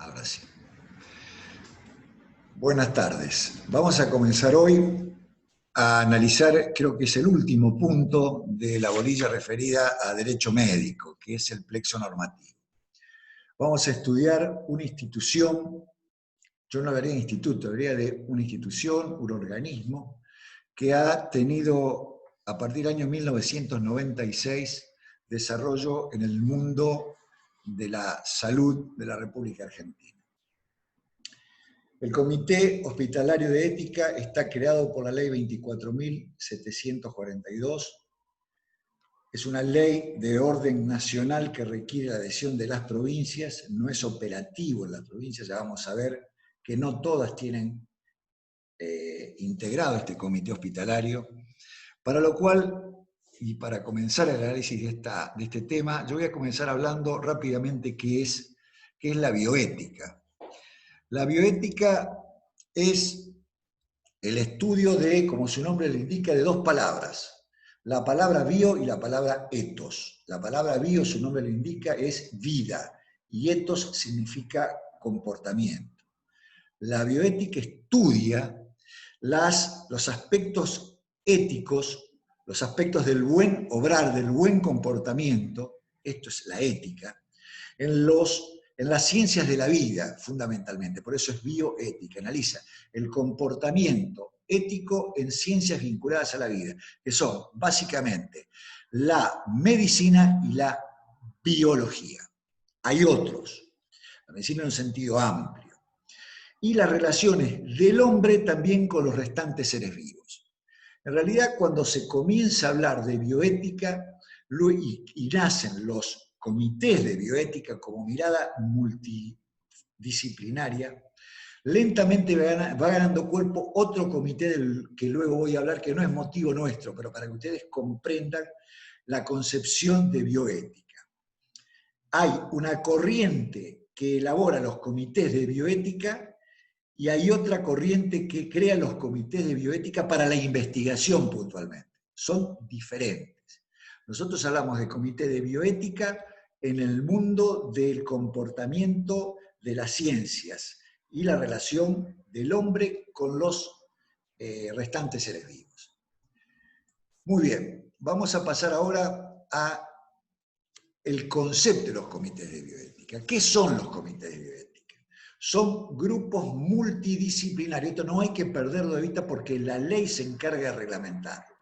Ahora sí. Buenas tardes. Vamos a comenzar hoy a analizar, creo que es el último punto de la bolilla referida a derecho médico, que es el plexo normativo. Vamos a estudiar una institución, yo no hablaría de instituto, hablaría de una institución, un organismo, que ha tenido a partir del año 1996 desarrollo en el mundo de la salud de la República Argentina. El Comité Hospitalario de Ética está creado por la Ley 24.742. Es una ley de orden nacional que requiere la adhesión de las provincias, no es operativo en las provincias, ya vamos a ver que no todas tienen integrado este comité hospitalario, para lo cual, y para comenzar el análisis de este tema, yo voy a comenzar hablando rápidamente qué es la bioética. La bioética es el estudio de, como su nombre le indica, de dos palabras. La palabra bio y la palabra ethos. La palabra bio, su nombre le indica, es vida, y ethos significa comportamiento. La bioética estudia los aspectos éticos, los aspectos del buen obrar, del buen comportamiento, esto es la ética, en las ciencias de la vida, fundamentalmente. Por eso es bioética, analiza el comportamiento ético en ciencias vinculadas a la vida, que son básicamente la medicina y la biología. Hay otros, la medicina en un sentido amplio, y las relaciones del hombre también con los restantes seres vivos. En realidad, cuando se comienza a hablar de bioética y nacen los comités de bioética como mirada multidisciplinaria, lentamente va ganando cuerpo otro comité del que luego voy a hablar, que no es motivo nuestro, pero para que ustedes comprendan la concepción de bioética. Hay una corriente que elabora los comités de bioética y hay otra corriente que crea los comités de bioética para la investigación puntualmente. Son diferentes. Nosotros hablamos de comité de bioética en el mundo del comportamiento de las ciencias y la relación del hombre con los restantes seres vivos. Muy bien, vamos a pasar ahora a el concepto de los comités de bioética. ¿Qué son los comités de bioética? Son grupos multidisciplinarios. Esto no hay que perderlo de vista porque la ley se encarga de reglamentarlo.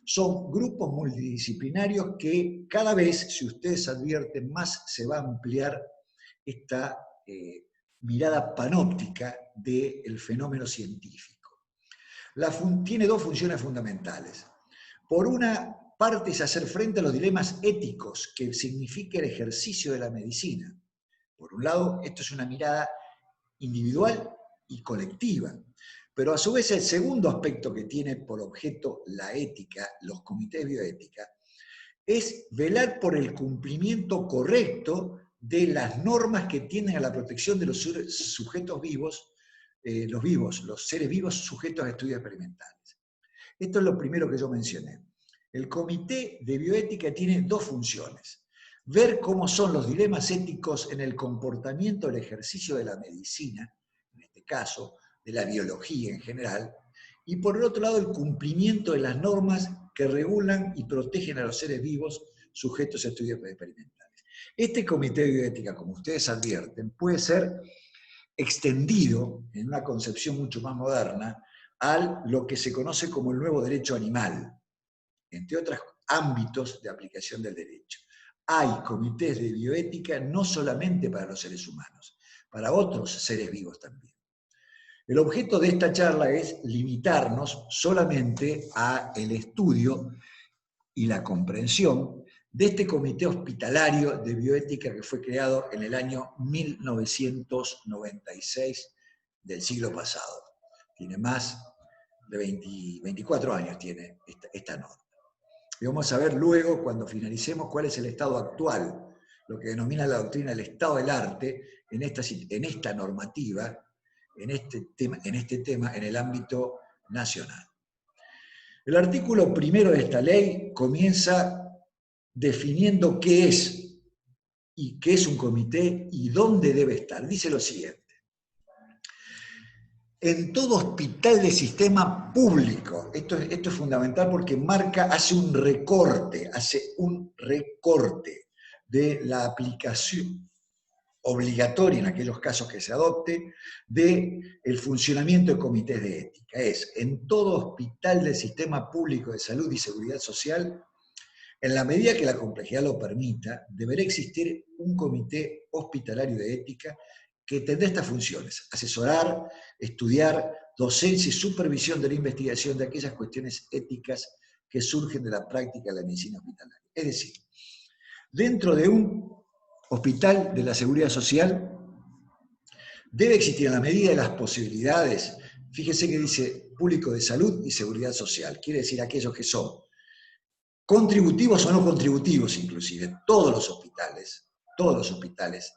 Son grupos multidisciplinarios que cada vez, si ustedes advierten, más se va a ampliar esta mirada panóptica del fenómeno científico. Tiene dos funciones fundamentales. Por una parte es hacer frente a los dilemas éticos que significa el ejercicio de la medicina. Por un lado, esto es una mirada individual y colectiva, pero a su vez el segundo aspecto que tiene por objeto la ética, los comités de bioética, es velar por el cumplimiento correcto de las normas que tienen a la protección de los sujetos vivos, los seres vivos sujetos a estudios experimentales. Esto es lo primero que yo mencioné. El comité de bioética tiene dos funciones. Ver cómo son los dilemas éticos en el comportamiento del ejercicio de la medicina, en este caso, de la biología en general, y por el otro lado el cumplimiento de las normas que regulan y protegen a los seres vivos sujetos a estudios experimentales. Este comité de bioética, como ustedes advierten, puede ser extendido en una concepción mucho más moderna a lo que se conoce como el nuevo derecho animal, entre otros ámbitos de aplicación del derecho. Hay comités de bioética no solamente para los seres humanos, para otros seres vivos también. El objeto de esta charla es limitarnos solamente al estudio y la comprensión de este comité hospitalario de bioética que fue creado en el año 1996 del siglo pasado. Tiene más de 24 años tiene esta norma. Y vamos a ver luego, cuando finalicemos, cuál es el estado actual, lo que denomina la doctrina del estado del arte en esta normativa, en este tema, en el ámbito nacional. El artículo primero de esta ley comienza definiendo qué es y qué es un comité y dónde debe estar. Dice lo siguiente: en todo hospital de sistema público, esto es fundamental porque hace un recorte de la aplicación obligatoria en aquellos casos que se adopte del funcionamiento de comités de ética. Es, en todo hospital del sistema público de salud y seguridad social, en la medida que la complejidad lo permita, deberá existir un comité hospitalario de ética que tendrá estas funciones: asesorar, estudiar, docencia y supervisión de la investigación de aquellas cuestiones éticas que surgen de la práctica de la medicina hospitalaria. Es decir, dentro de un hospital de la seguridad social debe existir, en la medida de las posibilidades, fíjese que dice público de salud y seguridad social, quiere decir aquellos que son contributivos o no contributivos, inclusive, todos los hospitales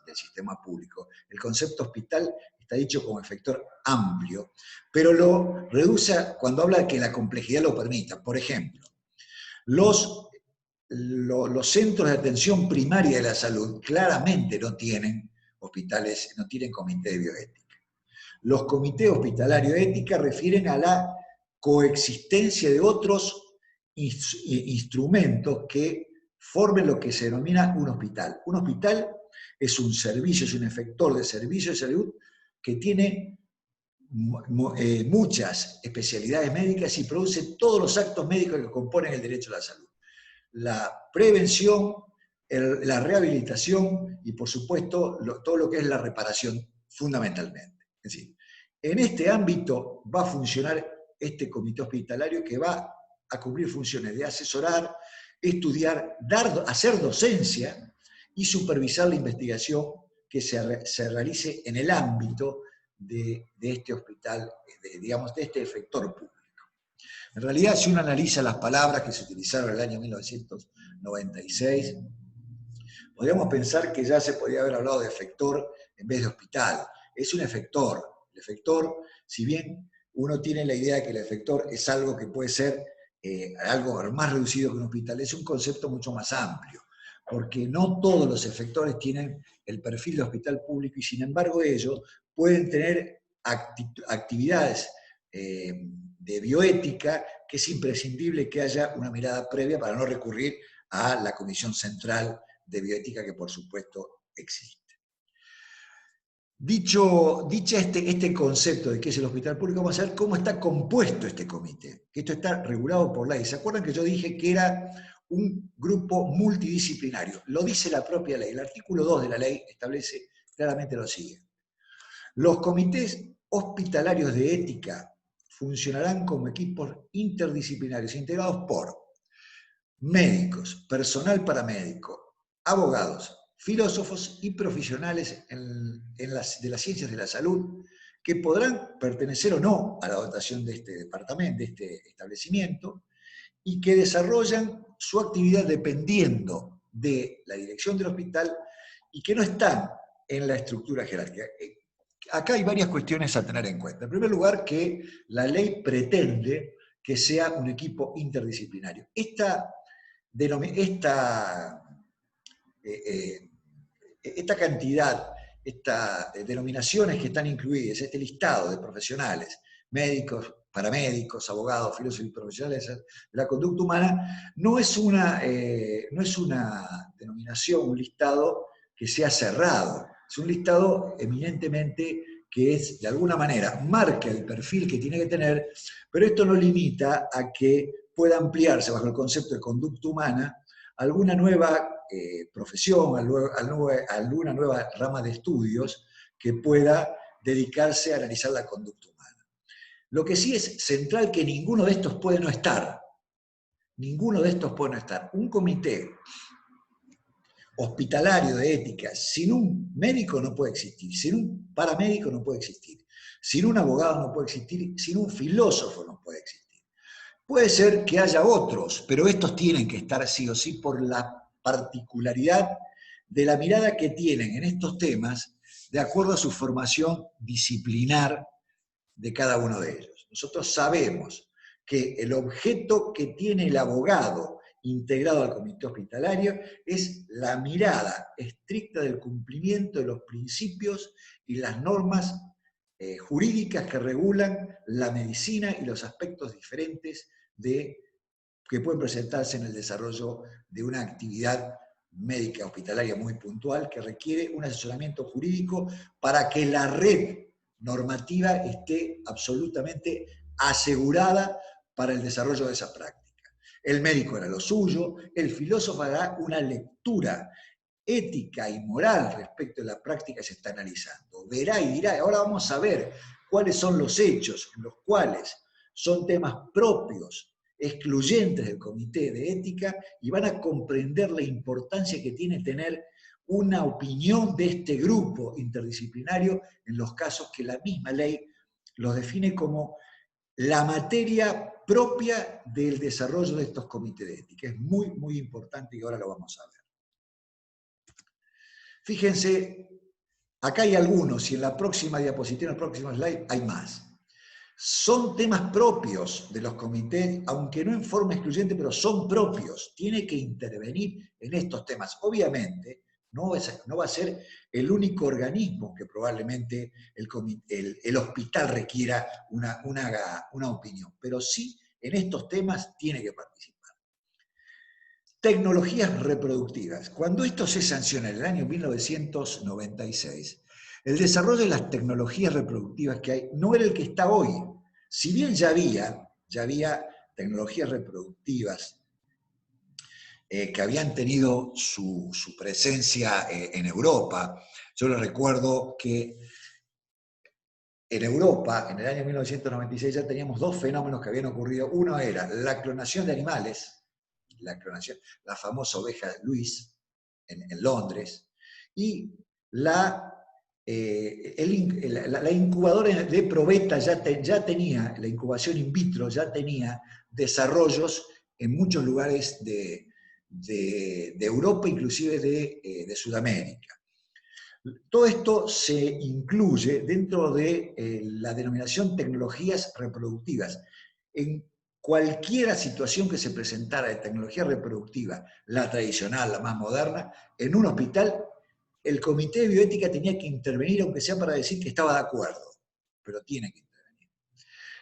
del sistema público. El concepto hospital está dicho como efector amplio, pero lo reduce cuando habla de que la complejidad lo permita. Por ejemplo, los centros de atención primaria de la salud claramente no tienen hospitales, no tienen comité de bioética. Los comités hospitalarios de ética refieren a la coexistencia de otros instrumentos que formen lo que se denomina un hospital. Un hospital es un servicio, es un efector de servicio de salud que tiene muchas especialidades médicas y produce todos los actos médicos que componen el derecho a la salud: la prevención, la rehabilitación y, por supuesto, todo lo que es la reparación, fundamentalmente. Es decir, en este ámbito va a funcionar este comité hospitalario, que va a cumplir funciones de asesorar, estudiar, hacer docencia y supervisar la investigación que se realice en el ámbito de este hospital, digamos, de este efector público. En realidad, si uno analiza las palabras que se utilizaron en el año 1996, podríamos pensar que ya se podía haber hablado de efector en vez de hospital. Es un efector. El efector, si bien uno tiene la idea de que el efector es algo que puede ser algo más reducido que un hospital, es un concepto mucho más amplio, porque no todos los efectores tienen el perfil de hospital público y, sin embargo, ellos pueden tener actividades de bioética, que es imprescindible que haya una mirada previa para no recurrir a la Comisión Central de Bioética, que por supuesto existe. Dicho este concepto de qué es el hospital público, vamos a ver cómo está compuesto este comité, que esto está regulado por ley. ¿Se acuerdan que yo dije que era un grupo multidisciplinario? Lo dice la propia ley. El artículo 2 de la ley establece claramente lo siguiente: los comités hospitalarios de ética funcionarán como equipos interdisciplinarios integrados por médicos, personal paramédico, abogados, filósofos y profesionales de las ciencias de la salud, que podrán pertenecer o no a la dotación de este departamento, de este establecimiento, y que desarrollan su actividad dependiendo de la dirección del hospital y que no están en la estructura jerárquica. Acá hay varias cuestiones a tener en cuenta. En primer lugar, que la ley pretende que sea un equipo interdisciplinario. Esta cantidad, estas denominaciones que están incluidas, este listado de profesionales, médicos, paramédicos, abogados, filósofos y profesionales de la conducta humana, no es una denominación, un listado que sea cerrado. Es un listado eminentemente que es, de alguna manera, marca el perfil que tiene que tener, pero esto no limita a que pueda ampliarse bajo el concepto de conducta humana alguna nueva profesión, alguna nueva rama de estudios que pueda dedicarse a analizar la conducta humana. Lo que sí es central, que ninguno de estos puede no estar. Ninguno de estos puede no estar. Un comité hospitalario de ética sin un médico no puede existir, sin un paramédico no puede existir, sin un abogado no puede existir, sin un filósofo no puede existir. Puede ser que haya otros, pero estos tienen que estar sí o sí por la particularidad de la mirada que tienen en estos temas de acuerdo a su formación disciplinar de cada uno de ellos. Nosotros sabemos que el objeto que tiene el abogado integrado al comité hospitalario es la mirada estricta del cumplimiento de los principios y las normas jurídicas que regulan la medicina y los aspectos diferentes que pueden presentarse en el desarrollo de una actividad médica hospitalaria muy puntual que requiere un asesoramiento jurídico para que la red normativa esté absolutamente asegurada para el desarrollo de esa práctica. El médico hará lo suyo, el filósofo hará una lectura ética y moral respecto de la práctica que se está analizando. Verá y dirá, ahora vamos a ver cuáles son los hechos en los cuales son temas propios, excluyentes del comité de ética, y van a comprender la importancia que tiene tener una opinión de este grupo interdisciplinario en los casos que la misma ley los define como la materia propia del desarrollo de estos comités de ética. Es muy, muy importante y ahora lo vamos a ver. Fíjense, acá hay algunos y en la próxima diapositiva, en el próximo slide, hay más. Son temas propios de los comités, aunque no en forma excluyente, pero son propios. Tiene que intervenir en estos temas. Obviamente, no va a ser el único organismo que probablemente el hospital requiera una opinión, pero sí en estos temas tiene que participar. Tecnologías reproductivas. Cuando esto se sanciona en el año 1996, el desarrollo de las tecnologías reproductivas que hay no era el que está hoy. Si bien ya había tecnologías reproductivas que habían tenido su presencia en Europa. Yo les recuerdo que en Europa, en el año 1996, ya teníamos dos fenómenos que habían ocurrido. Uno era la clonación de animales, la famosa oveja Luis en Londres, y la incubadora de probeta ya tenía, la incubación in vitro ya tenía desarrollos en muchos lugares de Europa, inclusive de Sudamérica. Todo esto se incluye dentro de la denominación tecnologías reproductivas. En cualquier situación que se presentara de tecnología reproductiva, la tradicional, la más moderna, en un hospital, el comité de bioética tenía que intervenir, aunque sea para decir que estaba de acuerdo, pero tiene que intervenir.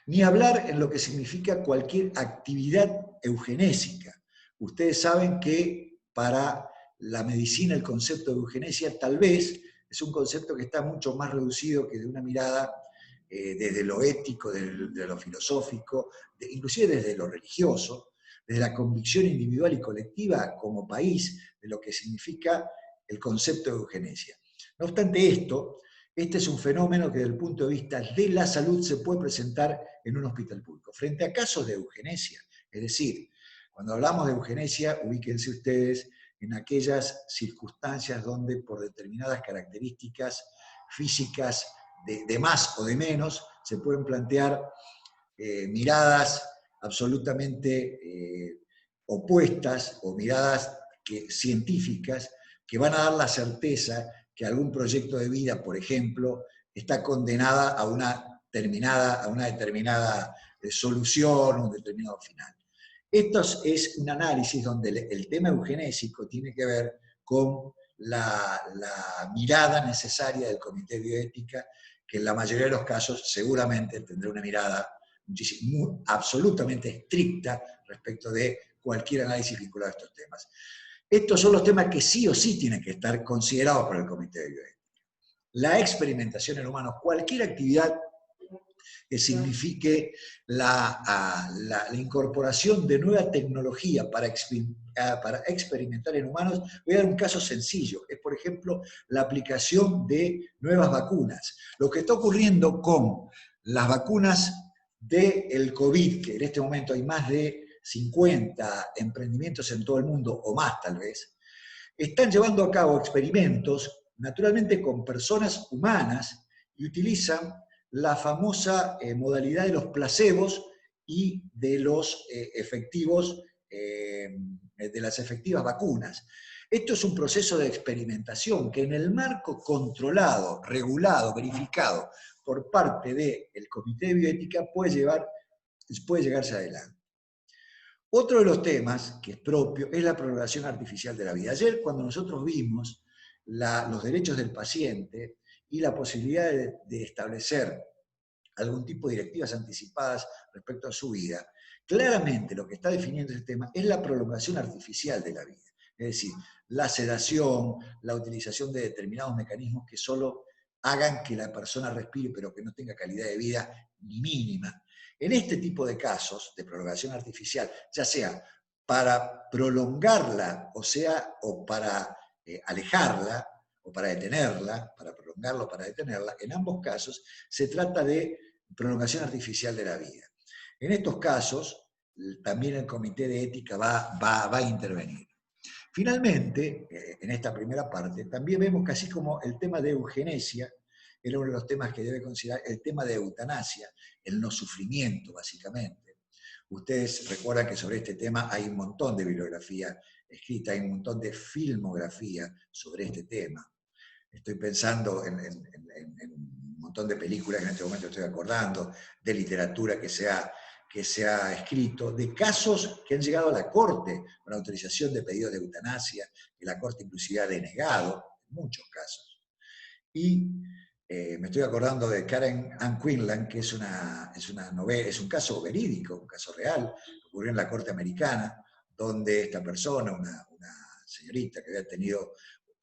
Ni hablar en lo que significa cualquier actividad eugenésica. Ustedes saben que para la medicina el concepto de eugenesia tal vez es un concepto que está mucho más reducido que de una mirada desde lo ético, de lo filosófico, inclusive desde lo religioso, desde la convicción individual y colectiva como país, de lo que significa el concepto de eugenesia. No obstante esto, este es un fenómeno que desde el punto de vista de la salud se puede presentar en un hospital público. Frente a casos de eugenesia, es decir, cuando hablamos de eugenesia, ubíquense ustedes en aquellas circunstancias donde por determinadas características físicas de más o de menos se pueden plantear miradas absolutamente opuestas o miradas científicas que van a dar la certeza que algún proyecto de vida, por ejemplo, está condenada a una determinada solución, un determinado final. Esto es un análisis donde el tema eugenésico tiene que ver con la mirada necesaria del comité de bioética, que en la mayoría de los casos seguramente tendrá una mirada absolutamente estricta respecto de cualquier análisis vinculado a estos temas. Estos son los temas que sí o sí tienen que estar considerados por el comité de bioética. La experimentación en humanos, cualquier actividad que signifique la incorporación de nueva tecnología para experimentar en humanos. Voy a dar un caso sencillo, es por ejemplo la aplicación de nuevas vacunas. Lo que está ocurriendo con las vacunas del COVID, que en este momento hay más de 50 emprendimientos en todo el mundo, o más tal vez, están llevando a cabo experimentos, naturalmente con personas humanas, y utilizan la famosa modalidad de los placebos y de los efectivos, de las efectivas vacunas. Esto es un proceso de experimentación que en el marco controlado, regulado, verificado por parte del Comité de Bioética puede llegarse adelante. Otro de los temas que es propio es la prolongación artificial de la vida. Ayer, cuando nosotros vimos los derechos del paciente y la posibilidad de establecer algún tipo de directivas anticipadas respecto a su vida, claramente lo que está definiendo ese tema es la prolongación artificial de la vida. Es decir, la sedación, la utilización de determinados mecanismos que solo hagan que la persona respire, pero que no tenga calidad de vida ni mínima. En este tipo de casos de prolongación artificial, ya sea para prolongarla, o para alejarla, o para detenerla, para prolongarla o para detenerla, en ambos casos se trata de prolongación artificial de la vida. En estos casos, también el Comité de Ética va a intervenir. Finalmente, en esta primera parte, también vemos que así como el tema de eugenesia era uno de los temas que debe considerar, el tema de eutanasia, el no sufrimiento, básicamente. Ustedes recuerdan que sobre este tema hay un montón de bibliografía escrita, hay un montón de filmografía sobre este tema. Estoy pensando en un montón de películas que en este momento estoy acordando, de literatura que se ha escrito, de casos que han llegado a la Corte con autorización de pedidos de eutanasia, que la Corte inclusive ha denegado, en muchos casos. Y me estoy acordando de Karen Ann Quinlan, que es una novela, es un caso verídico, un caso real, que ocurrió en la Corte Americana, donde esta persona, una señorita que había tenido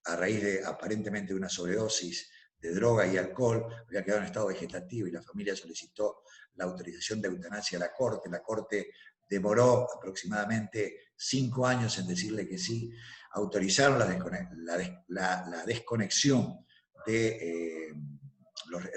a raíz de aparentemente una sobredosis de droga y alcohol, había quedado en estado vegetativo y la familia solicitó la autorización de eutanasia a la Corte demoró aproximadamente 5 años en decirle que sí, autorizaron la desconexión del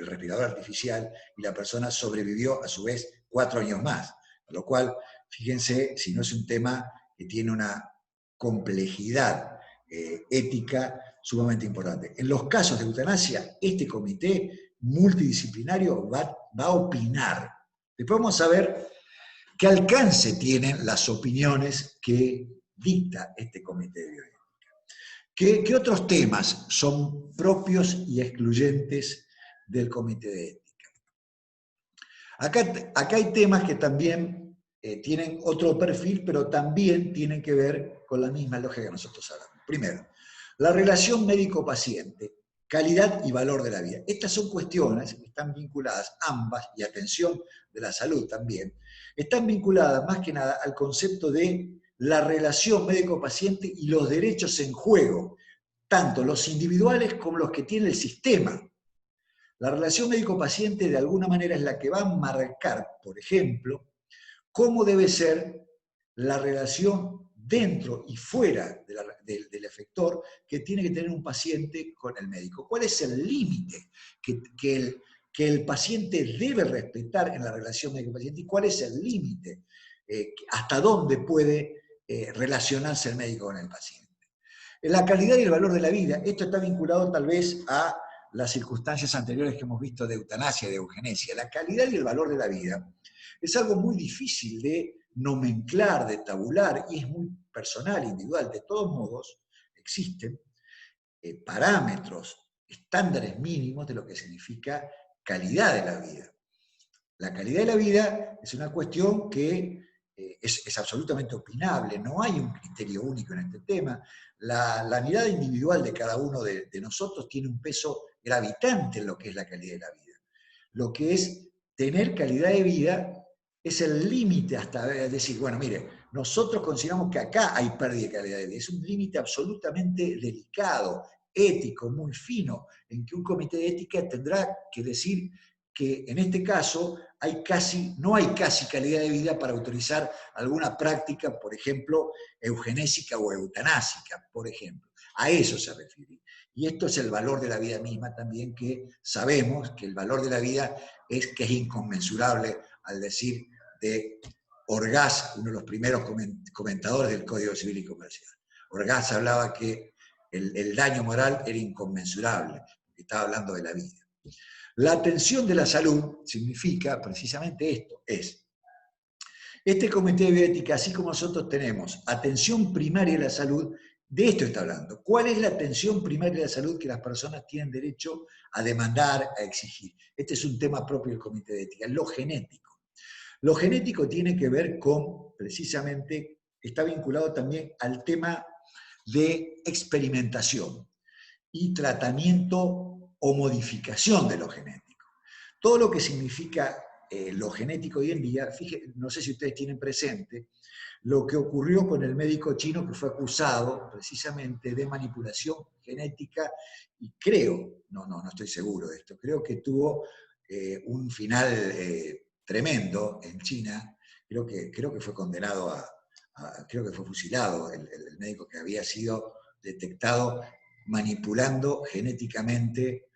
respirador artificial y la persona sobrevivió a su vez 4 años más, con lo cual, fíjense, si no es un tema que tiene una complejidad ética sumamente importante. En los casos de eutanasia, este comité multidisciplinario va a opinar. Después vamos a ver qué alcance tienen las opiniones que dicta este comité de bioética. ¿Qué otros temas son propios y excluyentes del comité de ética? Acá hay temas que también tienen otro perfil, pero también tienen que ver con la misma lógica que nosotros hablamos. Primero, la relación médico-paciente, calidad y valor de la vida. Estas son cuestiones que están vinculadas, ambas, y atención de la salud también, están vinculadas más que nada al concepto de la relación médico-paciente y los derechos en juego, tanto los individuales como los que tiene el sistema. La relación médico-paciente de alguna manera es la que va a marcar, por ejemplo, cómo debe ser la relación dentro y fuera del efector que tiene que tener un paciente con el médico. ¿Cuál es el límite que el paciente debe respetar en la relación médico-paciente y cuál es el límite hasta dónde puede relacionarse el médico con el paciente? La calidad y el valor de la vida, esto está vinculado tal vez a las circunstancias anteriores que hemos visto de eutanasia y de eugenesia. La calidad y el valor de la vida es algo muy difícil de nomenclar, de tabular, y es muy personal, individual. De todos modos, existen parámetros, estándares mínimos de lo que significa calidad de la vida. La calidad de la vida es una cuestión que es absolutamente opinable, no hay un criterio único en este tema. La mirada individual de cada uno de nosotros tiene un peso gravitante en lo que es la calidad de la vida. Lo que es tener calidad de vida es el límite hasta decir, bueno, mire, nosotros consideramos que acá hay pérdida de calidad de vida. Es un límite absolutamente delicado, ético, muy fino, en que un comité de ética tendrá que decir que en este caso no hay casi calidad de vida para autorizar alguna práctica, por ejemplo, eugenésica o eutanásica, por ejemplo. A eso se refiere. Y esto es el valor de la vida misma también, que sabemos que el valor de la vida es inconmensurable al decir de Orgaz, uno de los primeros comentadores del Código Civil y Comercial. Orgaz hablaba que el daño moral era inconmensurable, porque estaba hablando de la vida. La atención de la salud significa precisamente esto, este comité de bioética, así como nosotros tenemos atención primaria de la salud, de esto está hablando. ¿Cuál es la atención primaria de la salud que las personas tienen derecho a demandar, a exigir? Este es un tema propio del comité de ética, lo genético. Lo genético tiene que ver con, precisamente, está vinculado también al tema de experimentación y tratamiento o modificación de lo genético. Todo lo que significa lo genético hoy en día, fíjense, no sé si ustedes tienen presente, lo que ocurrió con el médico chino que fue acusado precisamente de manipulación genética y creo, no estoy seguro de esto, creo que tuvo un final tremendo en China, creo que fue condenado creo que fue fusilado el médico que había sido detectado manipulando genéticamente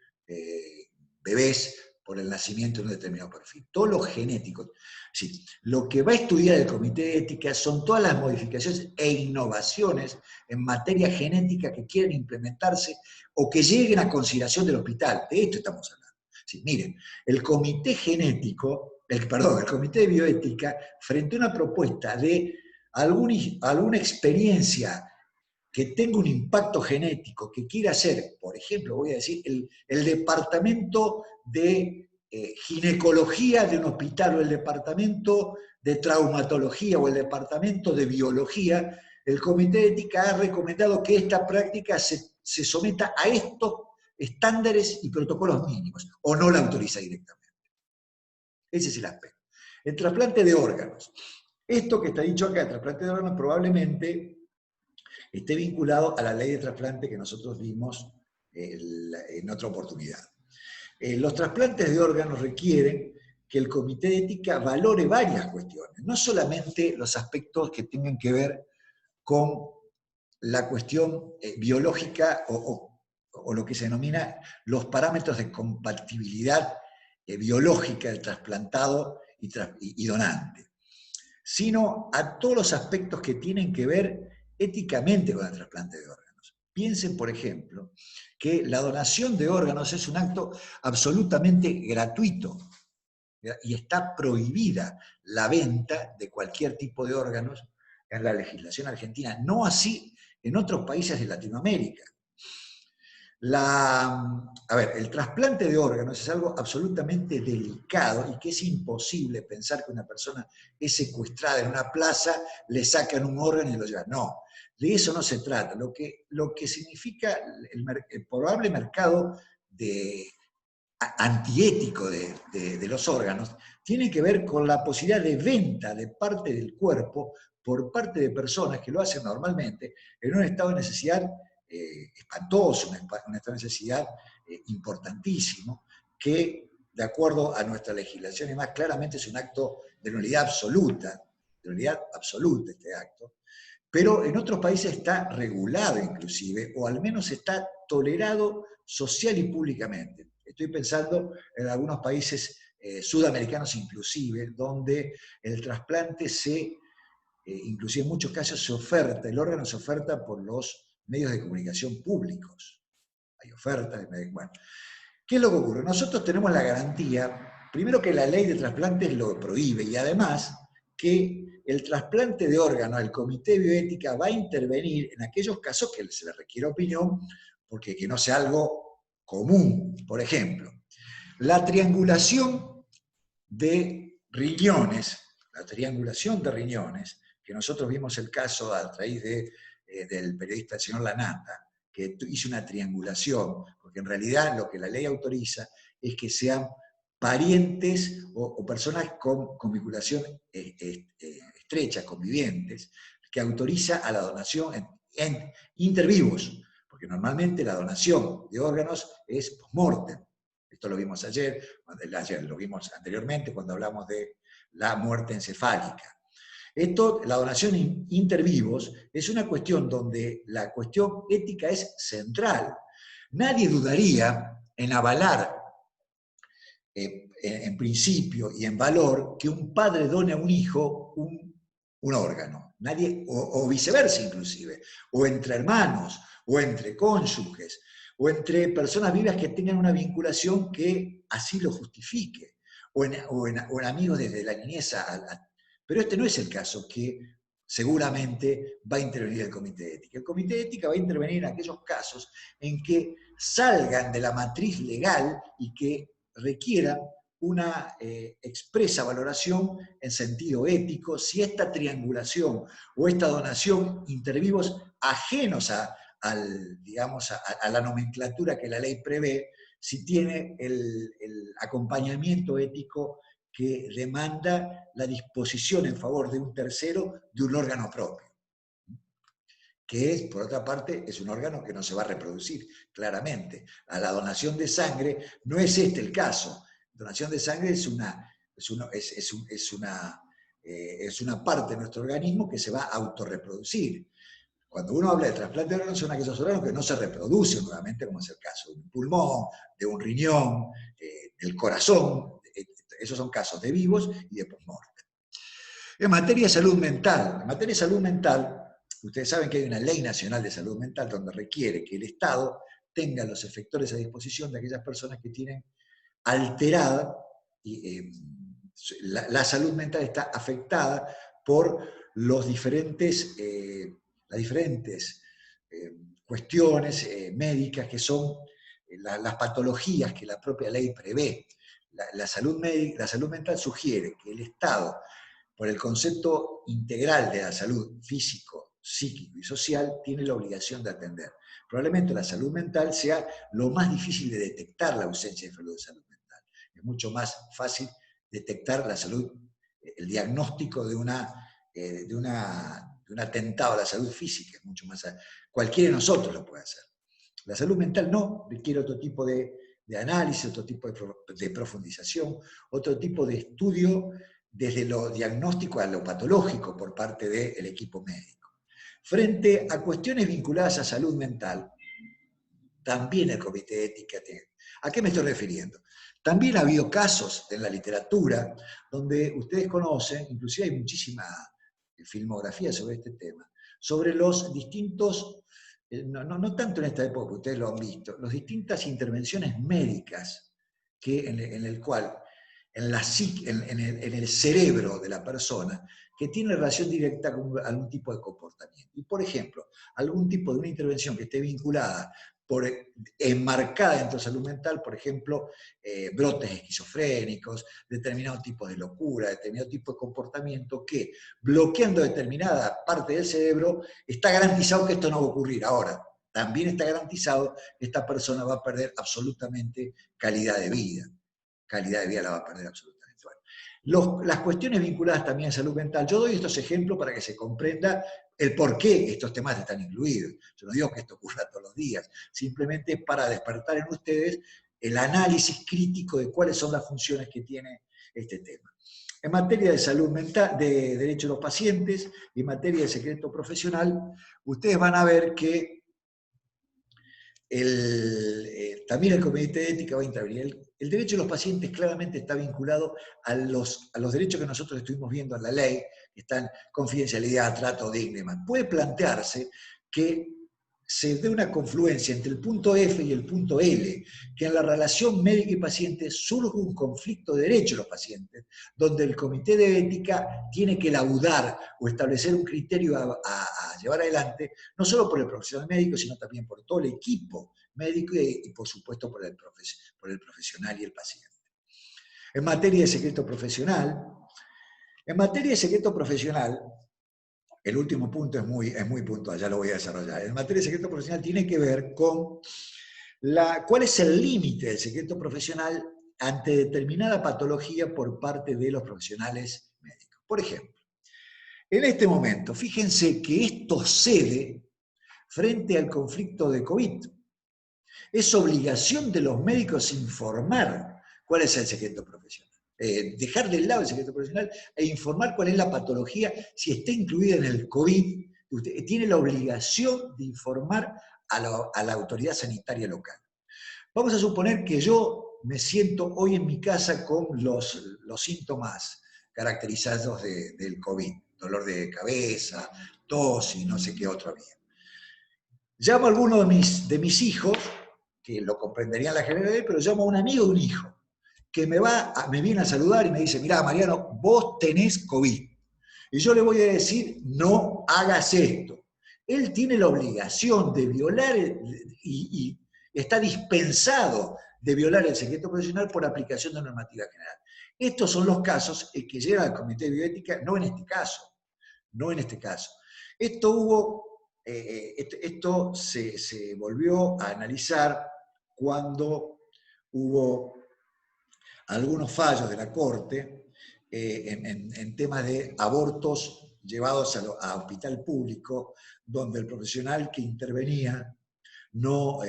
bebés por el nacimiento de un determinado perfil. Todo lo genético. Sí, lo que va a estudiar el Comité de Ética son todas las modificaciones e innovaciones en materia genética que quieren implementarse o que lleguen a consideración del hospital. De esto estamos hablando. Sí, miren, el Comité Genético, el Comité de Bioética, frente a una propuesta de alguna experiencia que tenga un impacto genético, que quiera hacer, por ejemplo, voy a decir, el departamento de ginecología de un hospital o el departamento de traumatología o el departamento de biología, el Comité de Ética ha recomendado que esta práctica se someta a estos estándares y protocolos mínimos, o no la autoriza directamente. Ese es el aspecto. El trasplante de órganos. Esto que está dicho acá, el trasplante de órganos, probablemente esté vinculado a la ley de trasplante que nosotros vimos en otra oportunidad. Los trasplantes de órganos requieren que el Comité de Ética valore varias cuestiones, no solamente los aspectos que tengan que ver con la cuestión biológica o lo que se denomina los parámetros de compatibilidad biológica del trasplantado y donante, sino a todos los aspectos que tienen que ver éticamente con el trasplante de órganos. Piensen, por ejemplo, que la donación de órganos es un acto absolutamente gratuito y está prohibida la venta de cualquier tipo de órganos en la legislación argentina, no así en otros países de Latinoamérica. El trasplante de órganos es algo absolutamente delicado y que es imposible pensar que una persona es secuestrada en una plaza, le sacan un órgano y lo llevan. No, de eso no se trata. Lo que significa el probable mercado antiético de los órganos tiene que ver con la posibilidad de venta de parte del cuerpo por parte de personas que lo hacen normalmente en un estado de necesidad espantoso, un estado de necesidad importantísimo, que de acuerdo a nuestra legislación y más claramente es un acto de nulidad absoluta este acto, pero en otros países está regulado inclusive, o al menos está tolerado social y públicamente. Estoy pensando en algunos países sudamericanos inclusive, donde el trasplante inclusive en muchos casos se oferta, el órgano se oferta por los medios de comunicación públicos. Hay ofertas, bueno. ¿Qué es lo que ocurre? Nosotros tenemos la garantía, primero que la ley de trasplantes lo prohíbe y además que el trasplante de órganos, el Comité de Bioética va a intervenir en aquellos casos que se le requiere opinión, porque que no sea algo común. Por ejemplo, la triangulación de riñones, que nosotros vimos el caso a raíz del periodista el señor Lanata, que hizo una triangulación, porque en realidad lo que la ley autoriza es que sean parientes o personas con vinculación estrecha, convivientes, que autoriza a la donación en intervivos, porque normalmente la donación de órganos es post-mortem. Esto lo vimos ayer, lo vimos anteriormente cuando hablamos de la muerte encefálica. La donación inter vivos es una cuestión donde la cuestión ética es central. Nadie dudaría en avalar, en principio y en valor, que un padre done a un hijo un órgano. Nadie, o viceversa inclusive, o entre hermanos, o entre cónyuges, o entre personas vivas que tengan una vinculación que así lo justifique, o en amigos desde la niñez pero este no es el caso que seguramente va a intervenir el Comité de Ética. El Comité de Ética va a intervenir en aquellos casos en que salgan de la matriz legal y que requieran una expresa valoración en sentido ético si esta triangulación o esta donación intervivos ajenos digamos, a la nomenclatura que la ley prevé, si tiene el acompañamiento ético que demanda la disposición en favor de un tercero de un órgano propio, que es, por otra parte, es un órgano que no se va a reproducir, claramente. A la donación de sangre no es este el caso. Donación de sangre es una parte de nuestro organismo que se va a autorreproducir. Cuando uno habla de trasplante de órganos, son aquellos órganos que no se reproducen nuevamente, como es el caso de un pulmón, de un riñón, del corazón. Esos son casos de vivos y de postmortem. En materia de salud mental, ustedes saben que hay una ley nacional de salud mental donde requiere que el Estado tenga los efectores a disposición de aquellas personas que tienen alterada, la salud mental está afectada por las diferentes cuestiones médicas que son las patologías que la propia ley prevé. La salud mental sugiere que el Estado, por el concepto integral de la salud físico, psíquico y social, tiene la obligación de atender. Probablemente la salud mental sea lo más difícil de detectar, la ausencia de salud mental. Es mucho más fácil detectar el diagnóstico de un atentado a la salud física, es mucho más. Cualquiera de nosotros lo puede hacer. La salud mental no, requiere otro tipo de análisis, otro tipo de profundización, otro tipo de estudio desde lo diagnóstico a lo patológico por parte del equipo médico. Frente a cuestiones vinculadas a salud mental, también el Comité de Ética tiene. ¿A qué me estoy refiriendo? También ha habido casos en la literatura donde ustedes conocen, inclusive hay muchísima filmografía sobre este tema, sobre los distintos, no tanto en esta época, ustedes lo han visto, las distintas intervenciones médicas que en el cerebro de la persona que tiene relación directa con algún tipo de comportamiento. Y, por ejemplo, algún tipo de una intervención que esté vinculada, enmarcada dentro de salud mental, por ejemplo, brotes esquizofrénicos, determinados tipos de locura, determinado tipo de comportamiento que, bloqueando determinada parte del cerebro, está garantizado que esto no va a ocurrir. Ahora, también está garantizado que esta persona va a perder absolutamente calidad de vida. Calidad de vida la va a perder absolutamente. Bueno, las cuestiones vinculadas también a salud mental, yo doy estos ejemplos para que se comprenda el por qué estos temas están incluidos. Yo no digo que esto ocurra todos los días, simplemente para despertar en ustedes el análisis crítico de cuáles son las funciones que tiene este tema. En materia de salud mental, de derechos de los pacientes y en materia de secreto profesional, ustedes van a ver que también el Comité de Ética va a intervenir. El derecho de los pacientes claramente está vinculado a los derechos que nosotros estuvimos viendo en la ley, que están confidencialidad, trato digno y demás. Puede plantearse que se dé una confluencia entre el punto F y el punto L, que en la relación médico y paciente surge un conflicto de derechos de los pacientes, donde el Comité de Ética tiene que laudar o establecer un criterio a llevar adelante, no solo por el profesional médico, sino también por todo el equipo médico y por supuesto por el profesional y el paciente. En materia de secreto profesional, el último punto es muy puntual, ya lo voy a desarrollar. En materia de secreto profesional tiene que ver con cuál es el límite del secreto profesional ante determinada patología por parte de los profesionales médicos. Por ejemplo, en este momento, fíjense que esto cede frente al conflicto de COVID. Es obligación de los médicos informar cuál es el secreto profesional. Dejar de lado el secreto profesional e informar cuál es la patología, si está incluida en el COVID, usted tiene la obligación de informar a la autoridad sanitaria local. Vamos a suponer que yo me siento hoy en mi casa con los síntomas caracterizados del COVID, dolor de cabeza, tos y no sé qué otro había. Llamo a alguno de mis hijos, que lo comprenderían la generalidad, pero llamo a un amigo de un hijo, que me viene a saludar y me dice, mirá, Mariano, vos tenés COVID. Y yo le voy a decir, no hagas esto. Él tiene la obligación de violar y está dispensado de violar el secreto profesional por aplicación de normativa general. Estos son los casos que llegan al Comité de Bioética, no en este caso, no en este caso. Esto se volvió a analizar cuando hubo algunos fallos de la Corte en temas de abortos llevados a hospital público, donde el profesional que intervenía no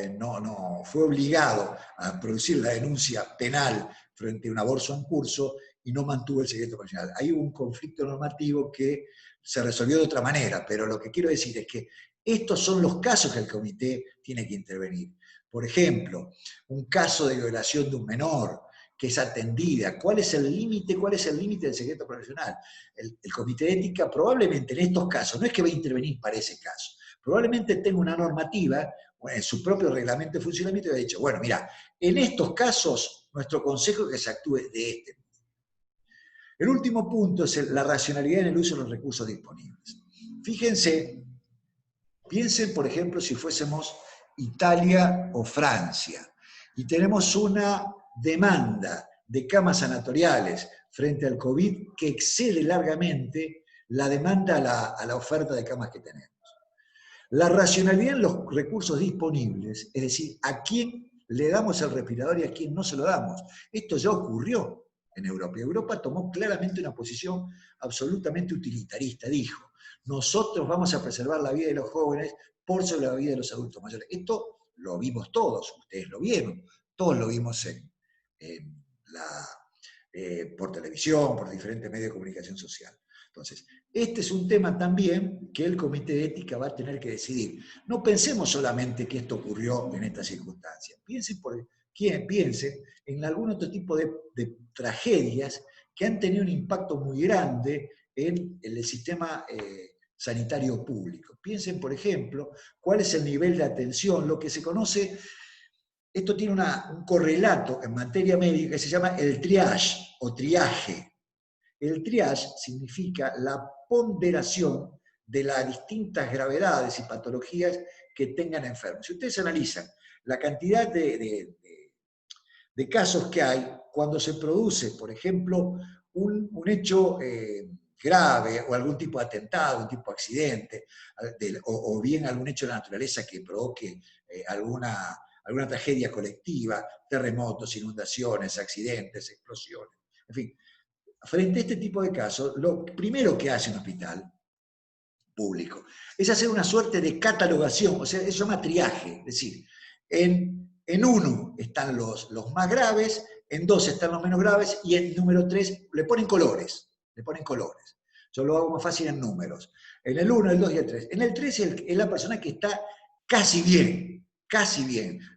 fue obligado a producir la denuncia penal frente a un aborto en curso y no mantuvo el secreto profesional. Hay un conflicto normativo que se resolvió de otra manera, pero lo que quiero decir es que estos son los casos que el comité tiene que intervenir. Por ejemplo, un caso de violación de un menor que es atendida. ¿Cuál es el límite? ¿Cuál es el límite del secreto profesional? El comité de ética probablemente en estos casos, no es que va a intervenir para ese caso, probablemente tenga una normativa en su propio reglamento de funcionamiento y ha dicho, bueno, mira, en estos casos nuestro consejo es que se actúe de este. El último punto es la racionalidad en el uso de los recursos disponibles. Fíjense, piensen por ejemplo si fuésemos Italia o Francia y tenemos una demanda de camas sanatoriales frente al COVID que excede largamente la demanda a la oferta de camas que tenemos. La racionalidad en los recursos disponibles, es decir, a quién le damos el respirador y a quién no se lo damos. Esto ya ocurrió en Europa. Europa tomó claramente una posición absolutamente utilitarista. Dijo, nosotros vamos a preservar la vida de los jóvenes por sobre la vida de los adultos mayores. Esto lo vimos todos, ustedes lo vieron, todos lo vimos por televisión, por diferentes medios de comunicación social. Entonces, este es un tema también que el Comité de Ética va a tener que decidir. No pensemos solamente que esto ocurrió en estas circunstancias. Piensen en algún otro tipo de tragedias que han tenido un impacto muy grande en el sistema sanitario público. Piensen, por ejemplo, cuál es el nivel de atención, lo que se conoce. Esto tiene un correlato en materia médica que se llama el triage o triaje. El triage significa la ponderación de las distintas gravedades y patologías que tengan enfermos. Si ustedes analizan la cantidad de casos que hay, cuando se produce, por ejemplo, un hecho grave o algún tipo de atentado, un tipo de accidente, o bien algún hecho de la naturaleza que provoque alguna tragedia colectiva, terremotos, inundaciones, accidentes, explosiones, en fin. Frente a este tipo de casos, lo primero que hace un hospital público es hacer una suerte de catalogación, o sea, eso se llama triaje, es decir, en uno están los más graves, en dos están los menos graves y en número 3 le ponen colores. Yo lo hago más fácil en números. En el 1, el 2 y el 3. En el 3 es la persona que está casi bien,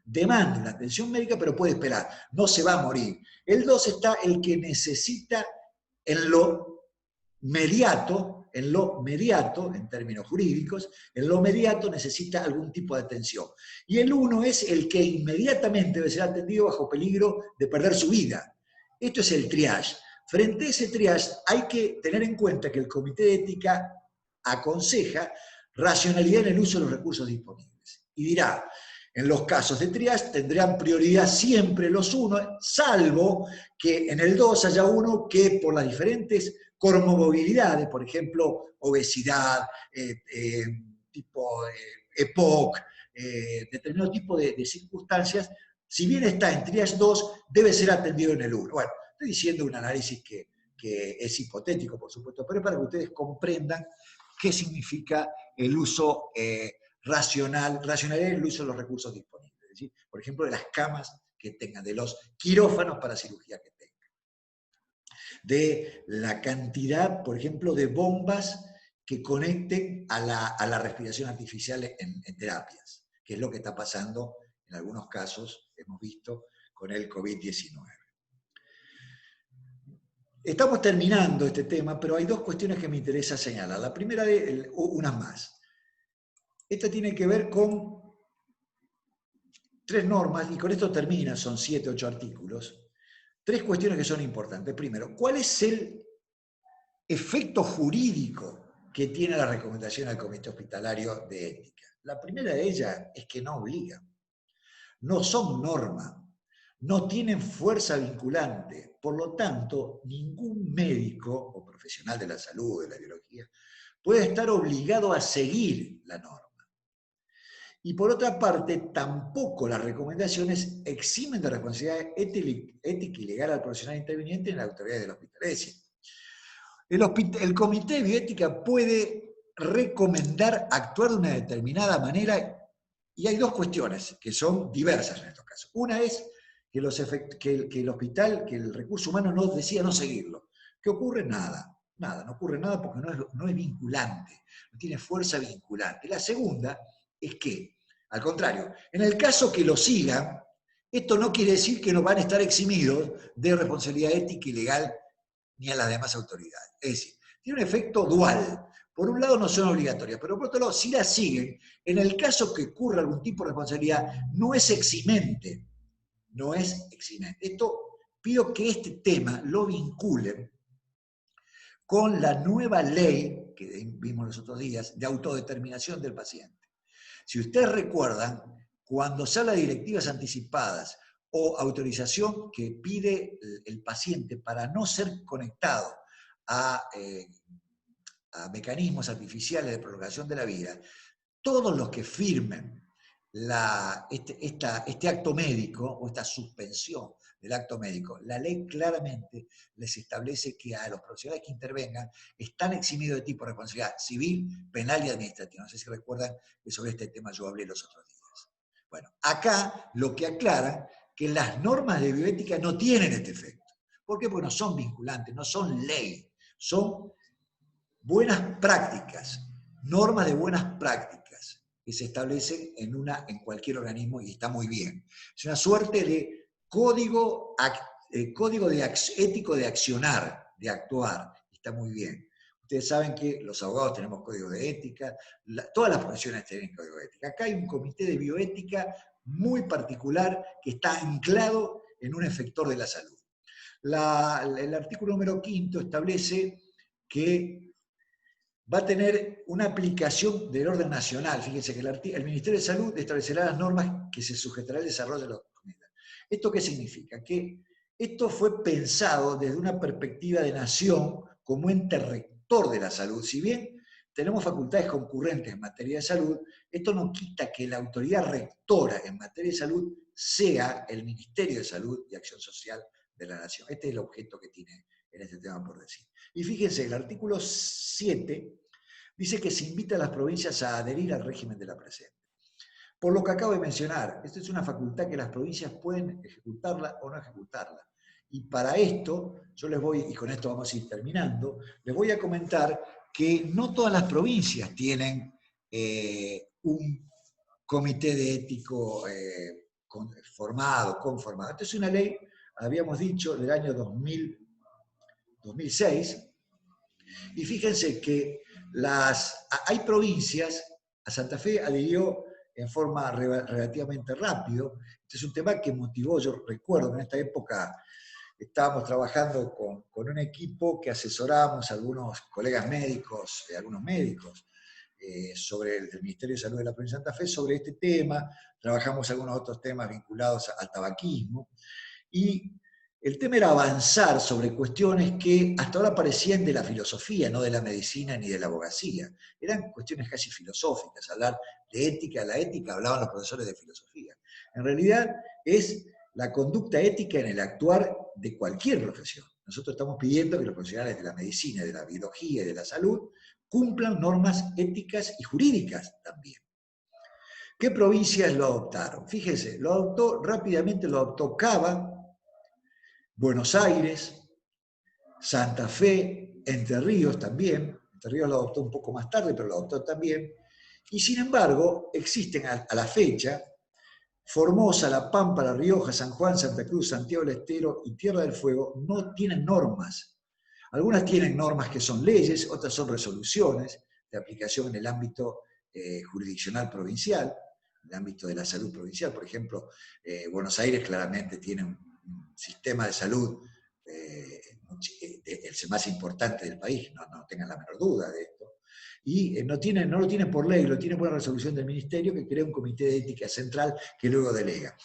demanda una atención médica, pero puede esperar, no se va a morir. El 2 está el que necesita en lo mediato, en términos jurídicos, en lo mediato necesita algún tipo de atención. Y el 1 es el que inmediatamente debe ser atendido bajo peligro de perder su vida. Esto es el triage. Frente a ese triage hay que tener en cuenta que el Comité de Ética aconseja racionalidad en el uso de los recursos disponibles. Y dirá, en los casos de triage tendrán prioridad siempre los 1, salvo que en el 2 haya uno que por las diferentes comorbilidades, por ejemplo, obesidad, tipo EPOC, determinado tipo de circunstancias, si bien está en triage 2, debe ser atendido en el 1. Bueno, estoy diciendo un análisis que es hipotético, por supuesto, pero es para que ustedes comprendan qué significa el uso racionalidad en el uso de los recursos disponibles. Es decir, por ejemplo, de las camas que tengan, de los quirófanos para cirugía que tengan, de la cantidad, por ejemplo, de bombas que conecten a la respiración artificial en terapias, que es lo que está pasando en algunos casos, hemos visto, con el COVID-19. Estamos terminando este tema, pero hay dos cuestiones que me interesa señalar. La primera, unas más. Esta tiene que ver con 3 normas, y con esto termina, son 7, 8 artículos. 3 cuestiones que son importantes. Primero, ¿cuál es el efecto jurídico que tiene la recomendación al Comité Hospitalario de Ética? La primera de ellas es que no obliga. no son norma, no tienen fuerza vinculante. Por lo tanto, ningún médico o profesional de la salud, de la biología, puede estar obligado a seguir la norma. Y por otra parte, tampoco las recomendaciones eximen de responsabilidad ética y legal al profesional interviniente en la autoridad del hospital. Es decir, el Comité de Bioética puede recomendar actuar de una determinada manera, y hay dos cuestiones que son diversas en estos casos. Una es que el hospital, que el recurso humano no decida no seguirlo. ¿Qué ocurre? Nada, no ocurre nada porque no es vinculante, no tiene fuerza vinculante. La segunda es que, al contrario, en el caso que lo sigan, esto no quiere decir que no van a estar eximidos de responsabilidad ética y legal ni a las demás autoridades. Es decir, tiene un efecto dual. Por un lado no son obligatorias, pero por otro lado, si las siguen, en el caso que ocurra algún tipo de responsabilidad, no es eximente. No es eximente. Esto pido que este tema lo vinculen con la nueva ley que vimos los otros días de autodeterminación del paciente. Si ustedes recuerdan, cuando se habla de directivas anticipadas o autorización que pide el paciente para no ser conectado a mecanismos artificiales de prolongación de la vida, todos los que firmen este acto médico o esta suspensión del acto médico, la ley claramente les establece que a los profesionales que intervengan están eximidos de tipo de responsabilidad civil, penal y administrativa. No sé si recuerdan que sobre este tema yo hablé los otros días. Bueno, acá lo que aclara que las normas de bioética no tienen este efecto. ¿Por qué? Porque no son vinculantes, no son ley, son buenas prácticas, normas de buenas prácticas que se establecen en cualquier organismo y está muy bien. Es una suerte de código ético de accionar, de actuar, está muy bien. Ustedes saben que los abogados tenemos código de ética, todas las profesiones tienen código de ética. Acá hay un comité de bioética muy particular que está anclado en un efector de la salud. El artículo número 5 establece que va a tener una aplicación del orden nacional. Fíjense que el Ministerio de Salud establecerá las normas que se sujetará al desarrollo de los comités. ¿Esto qué significa? Que esto fue pensado desde una perspectiva de nación como ente rector de la salud. Si bien tenemos facultades concurrentes en materia de salud, esto no quita que la autoridad rectora en materia de salud sea el Ministerio de Salud y Acción Social de la Nación. Este es el objeto que tiene en este tema por decir. Y fíjense, el artículo 7 dice que se invita a las provincias a adherir al régimen de la presente. Por lo que acabo de mencionar, esta es una facultad que las provincias pueden ejecutarla o no ejecutarla. Y para esto, yo les voy, y con esto vamos a ir terminando, les voy a comentar que no todas las provincias tienen un comité de ético conformado. Esta es una ley, habíamos dicho, del año 2006, y fíjense que hay provincias, a Santa Fe adhirió en forma relativamente rápido. Este es un tema que motivó, yo recuerdo en esta época estábamos trabajando con un equipo que asesorábamos a algunos colegas médicos, algunos médicos, sobre el Ministerio de Salud de la provincia de Santa Fe, sobre este tema, trabajamos algunos otros temas vinculados al tabaquismo, y el tema era avanzar sobre cuestiones que hasta ahora parecían de la filosofía, no de la medicina ni de la abogacía. Eran cuestiones casi filosóficas, hablar de ética. La ética hablaban los profesores de filosofía. En realidad es la conducta ética en el actuar de cualquier profesión. Nosotros estamos pidiendo que los profesionales de la medicina, de la biología y de la salud cumplan normas éticas y jurídicas también. ¿Qué provincias lo adoptaron? Fíjense, rápidamente lo adoptó Cava, Buenos Aires, Santa Fe, Entre Ríos también. Entre Ríos lo adoptó un poco más tarde, pero lo adoptó también. Y sin embargo, existen a la fecha Formosa, La Pampa, La Rioja, San Juan, Santa Cruz, Santiago del Estero y Tierra del Fuego no tienen normas. Algunas tienen normas que son leyes, otras son resoluciones de aplicación en el ámbito jurisdiccional provincial, en el ámbito de la salud provincial. Por ejemplo, Buenos Aires claramente tiene un sistema de salud el más importante del país, no tengan la menor duda de esto. Y no lo tiene por ley, lo tiene por una resolución del Ministerio que crea un comité de ética central que luego delega.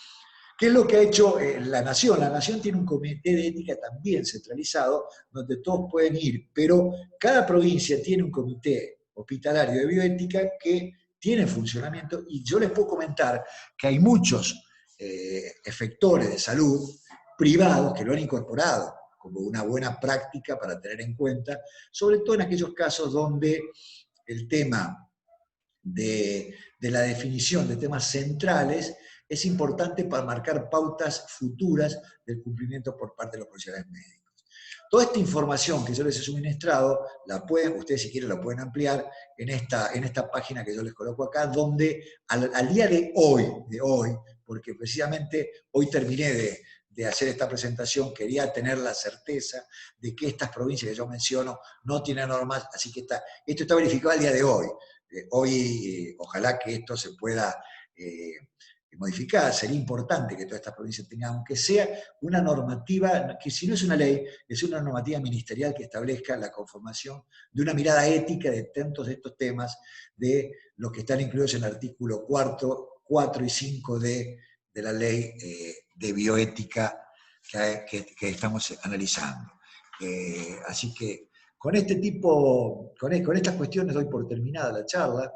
¿Qué es lo que ha hecho la Nación? La Nación tiene un comité de ética también centralizado, donde todos pueden ir, pero cada provincia tiene un comité hospitalario de bioética que tiene funcionamiento, y yo les puedo comentar que hay muchos efectores de salud privados que lo han incorporado como una buena práctica para tener en cuenta, sobre todo en aquellos casos donde el tema de la definición de temas centrales es importante para marcar pautas futuras del cumplimiento por parte de los profesionales médicos. Toda esta información que yo les he suministrado, ustedes si quieren la pueden ampliar en esta página que yo les coloco acá, donde al día de hoy, porque precisamente hoy terminé de hacer esta presentación, quería tener la certeza de que estas provincias que yo menciono no tienen normas, así que esto está verificado al día de hoy. Hoy, ojalá que esto se pueda modificar, sería importante que todas estas provincias tengan, aunque sea una normativa, que si no es una ley, es una normativa ministerial que establezca la conformación de una mirada ética de tantos de estos temas, de los que están incluidos en el artículo 4 y 5 de la ley de bioética que estamos analizando. Así que con estas cuestiones doy por terminada la charla,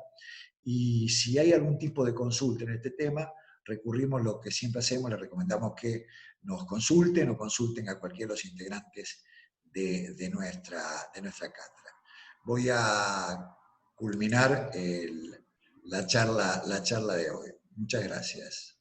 y si hay algún tipo de consulta en este tema, recurrimos lo que siempre hacemos, les recomendamos que nos consulten o consulten a cualquiera de los integrantes de nuestra cátedra. Voy a culminar la charla de hoy. Muchas gracias.